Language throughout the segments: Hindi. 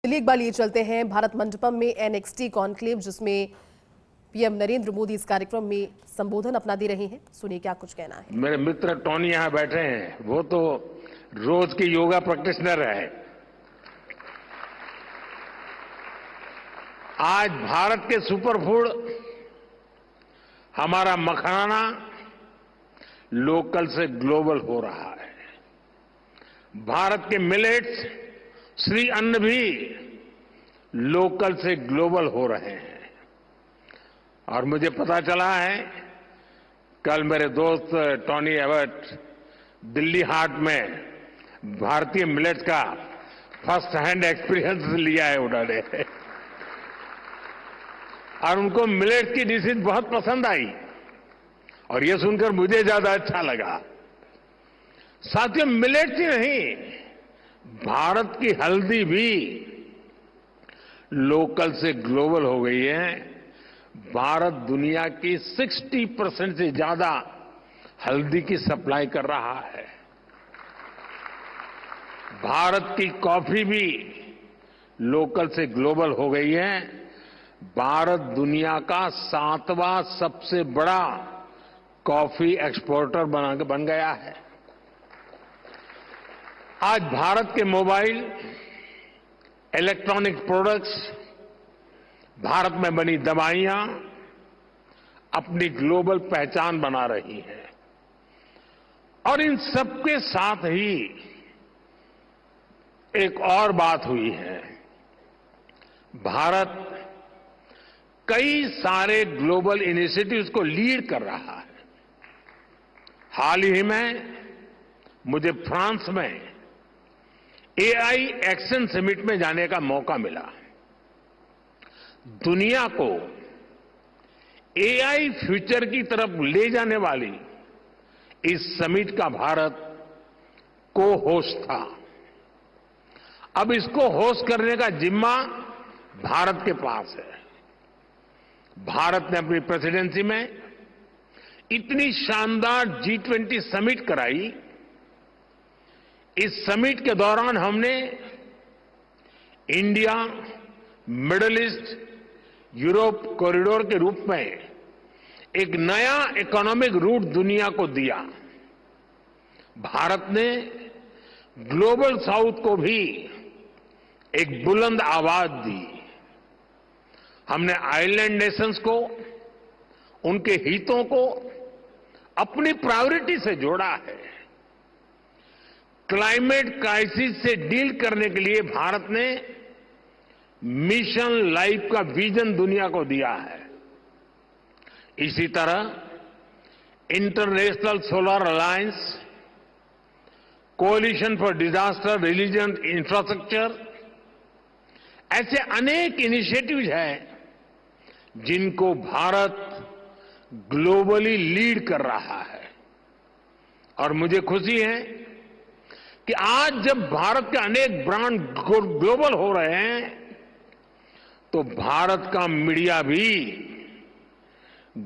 चलिए एक बार लिए चलते हैं भारत मंडपम में एनएक्सटी कॉन्क्लेव, जिसमें पीएम नरेंद्र मोदी इस कार्यक्रम में संबोधन अपना दे रहे हैं। सुनिए क्या कुछ कहना है। मेरे मित्र टोनी यहां बैठे हैं, वो तो रोज के योगा प्रैक्टिशनर है। आज भारत के सुपरफूड हमारा मखाना लोकल से ग्लोबल हो रहा है। भारत के मिलेट्स, श्री अन्न भी लोकल से ग्लोबल हो रहे हैं। और मुझे पता चला है, कल मेरे दोस्त टोनी एबट दिल्ली हाट में भारतीय मिलेट्स का फर्स्ट हैंड एक्सपीरियंस लिया है उन्होंने, और उनको मिलेट्स की डिशेज बहुत पसंद आई, और ये सुनकर मुझे ज्यादा अच्छा लगा। साथियों, मिलेट्स ही नहीं, भारत की हल्दी भी लोकल से ग्लोबल हो गई है। भारत दुनिया की 60% से ज्यादा हल्दी की सप्लाई कर रहा है। भारत की कॉफी भी लोकल से ग्लोबल हो गई है। भारत दुनिया का 7वां सबसे बड़ा कॉफी एक्सपोर्टर बन गया है। आज भारत के मोबाइल, इलेक्ट्रॉनिक प्रोडक्ट्स, भारत में बनी दवाइयां अपनी ग्लोबल पहचान बना रही हैं। और इन सबके साथ ही एक और बात हुई है। भारत कई सारे ग्लोबल इनिशिएटिव्स को लीड कर रहा है। हाल ही में मुझे फ्रांस में एआई एक्शन समिट में जाने का मौका मिला। दुनिया को एआई फ्यूचर की तरफ ले जाने वाली इस समिट का भारत को होस्ट था। अब इसको होस्ट करने का जिम्मा भारत के पास है। भारत ने अपनी प्रेसिडेंसी में इतनी शानदार G20 समिट कराई। इस समिट के दौरान हमने India, middle east, Europe corridor के रूप में एक नया इकोनॉमिक रूट दुनिया को दिया। भारत ने ग्लोबल साउथ को भी एक बुलंद आवाज दी। हमने आइलैंड नेशंस को, उनके हितों को अपनी प्रायोरिटी से जोड़ा है। क्लाइमेट क्राइसिस से डील करने के लिए भारत ने मिशन लाइफ का विजन दुनिया को दिया है। इसी तरह international solar alliance, coalition for disaster resilient infrastructure, ऐसे अनेक इनिशिएटिव्स हैं जिनको भारत ग्लोबली लीड कर रहा है। और मुझे खुशी है कि आज जब भारत के अनेक ब्रांड ग्लोबल हो रहे हैं, तो भारत का मीडिया भी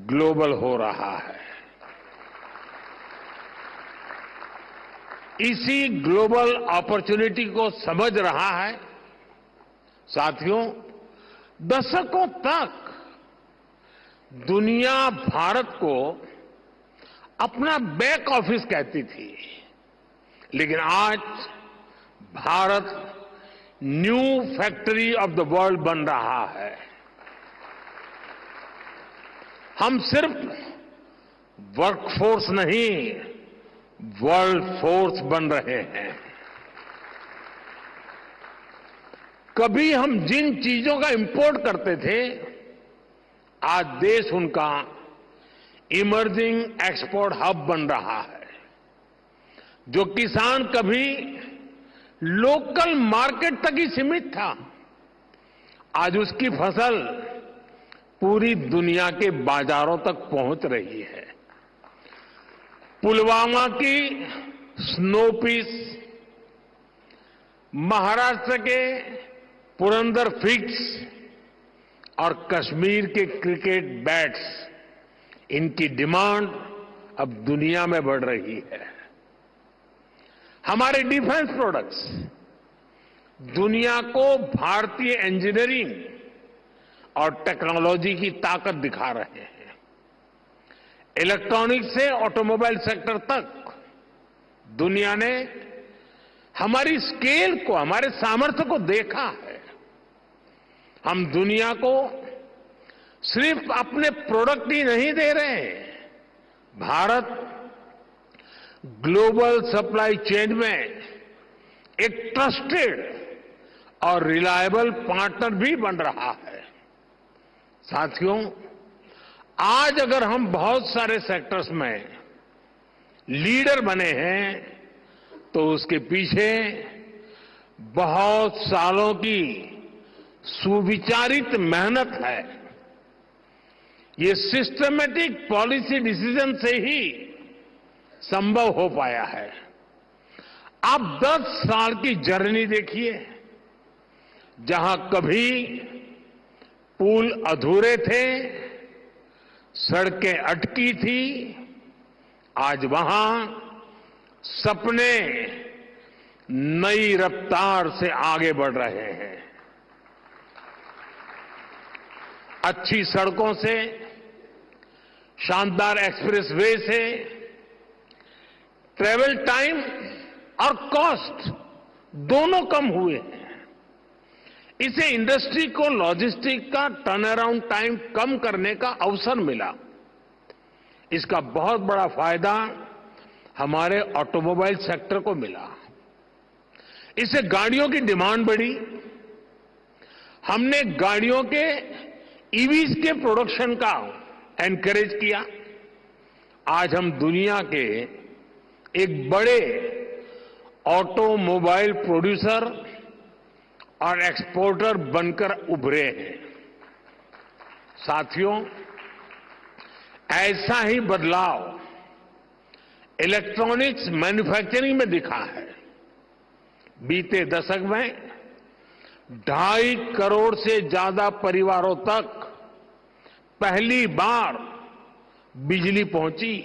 ग्लोबल हो रहा है। इसी ग्लोबल अपॉर्चुनिटी को समझ रहा है। साथियों, दशकों तक दुनिया भारत को अपना बैक ऑफिस कहती थी, लेकिन आज Bharat new factory of the world बन रहा है। हम सिर्फ वर्कफोर्स नहीं, वर्ल्ड फोर्स बन रहे हैं। कभी हम जिन चीजों का इंपोर्ट करते थे, आज देश उनका इमर्जिंग एक्सपोर्ट हब बन रहा है। जो किसान कभी लोकल मार्केट तक ही सीमित था, आज उसकी फसल पूरी दुनिया के बाजारों तक पहुंच रही है। पुलवामा की स्नो पीस, महाराष्ट्र के पुरंदर फिग्स और कश्मीर के क्रिकेट बैट्स, इनकी डिमांड अब दुनिया में बढ़ रही है। हमारे डिफेंस प्रोडक्ट्स दुनिया को भारतीय इंजीनियरिंग और टेक्नोलॉजी की ताकत दिखा रहे हैं। इलेक्ट्रॉनिक्स से ऑटोमोबाइल सेक्टर तक दुनिया ने हमारी स्केल को, हमारे सामर्थ्य को देखा है। हम दुनिया को सिर्फ अपने प्रोडक्ट ही नहीं दे रहे हैं, भारत ग्लोबल सप्लाई चेन में एक ट्रस्टेड और रिलायबल पार्टनर भी बन रहा है। साथियों, आज अगर हम बहुत सारे सेक्टर्स में लीडर बने हैं तो उसके पीछे बहुत सालों की सुविचारित मेहनत है। ये सिस्टमैटिक पॉलिसी डिसीजन से ही संभव हो पाया है। आप 10 साल की जर्नी देखिए, जहां कभी पुल अधूरे थे, सड़कें अटकी थी, आज वहां सपने नई रफ्तार से आगे बढ़ रहे हैं। अच्छी सड़कों से, शानदार एक्सप्रेसवे से ट्रेवल टाइम और कॉस्ट दोनों कम हुए हैं। इसे इंडस्ट्री को लॉजिस्टिक का टर्न अराउंड टाइम कम करने का अवसर मिला। इसका बहुत बड़ा फायदा हमारे ऑटोमोबाइल सेक्टर को मिला। इससे गाड़ियों की डिमांड बढ़ी। हमने गाड़ियों के ईवीज के प्रोडक्शन का एनकरेज किया। आज हम दुनिया के एक बड़े ऑटोमोबाइल प्रोड्यूसर और एक्सपोर्टर बनकर उभरे हैं। साथियों, ऐसा ही बदलाव इलेक्ट्रॉनिक्स मैन्युफैक्चरिंग में दिखा है। बीते दशक में 2.5 करोड़ से ज्यादा परिवारों तक पहली बार बिजली पहुंची।